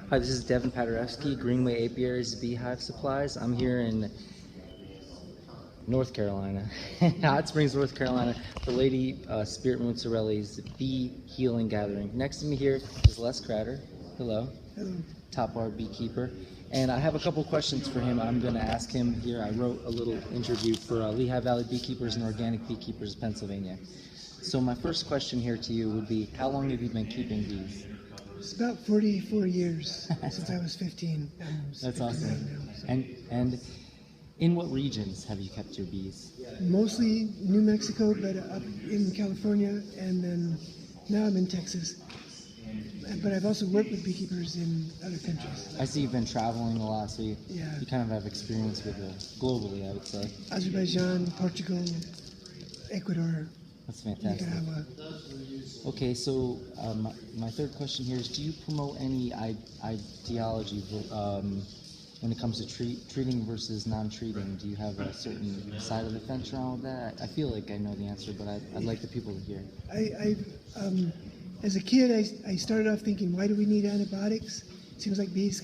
Hi, this is Devin Paderewski, Greenway Apiaries Beehive Supplies. I'm here in North Carolina, Hot Springs, North Carolina, for Lady Spirit Mozzarelli's Bee Healing Gathering. Next to me here is Les Cratter. Hello. Hello. Top bar beekeeper. And I have a couple questions for him. I'm going to ask him here. I wrote a little interview for Lehigh Valley Beekeepers and Organic Beekeepers of Pennsylvania. So my first question here to you would be, how long have you been keeping bees? It's about 44 years since I was 15. That's awesome. Now, so. And in what regions have you kept your bees? Mostly New Mexico, but up in California, and then now I'm in Texas. But I've also worked with beekeepers in other countries. I see you've been traveling a lot, so you kind of have experience with it globally, I would say. Azerbaijan, Portugal, Ecuador. That's fantastic. Nicaragua. Okay, so my third question here is, do you promote any ideology when it comes to treating versus non-treating? Do you have a certain side of the fence around with that? I feel like I know the answer, but I'd like the people to hear. As a kid, I started off thinking, why do we need antibiotics? It seems like bees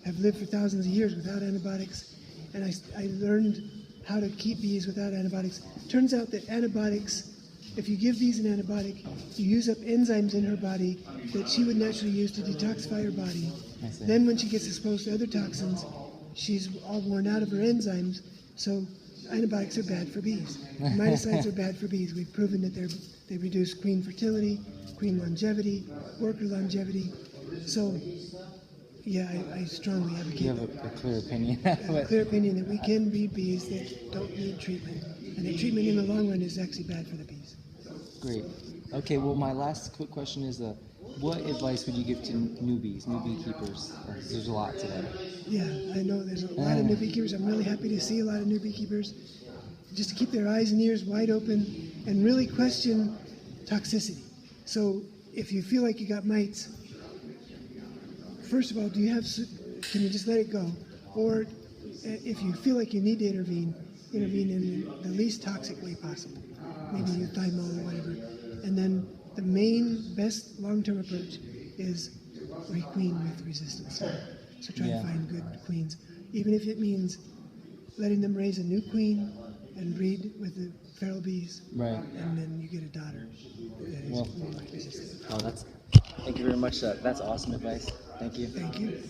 have lived for thousands of years without antibiotics. And I learned how to keep bees without antibiotics. Turns out that antibiotics, if you give bees an antibiotic, you use up enzymes in her body that she would naturally use to detoxify her body. Then when she gets exposed to other toxins, she's all worn out of her enzymes. So antibiotics are bad for bees. Miticides are bad for bees. We've proven that they reduce queen fertility, queen longevity, worker longevity. So yeah, I strongly advocate. You have a clear opinion. A clear opinion that we can breed bees that don't need treatment, and that treatment in the long run is actually bad for the bees. Great. Okay, well, my last quick question is, what advice would you give to newbies, new beekeepers? There's a lot today. Yeah, I know there's a lot of new beekeepers. I'm really happy to see a lot of new beekeepers. Just to keep their eyes and ears wide open and really question toxicity. So if you feel like you got mites, first of all, can you just let it go? Or if you feel like you need to intervene in the least toxic way possible. Maybe use thymol or whatever. And then the main, best long-term approach is requeen with resistance. So try to find good queens. Even if it means letting them raise a new queen and breed with the feral bees. Right. And then you get a daughter. Thank you very much. That's awesome advice. Thank you. Thank you.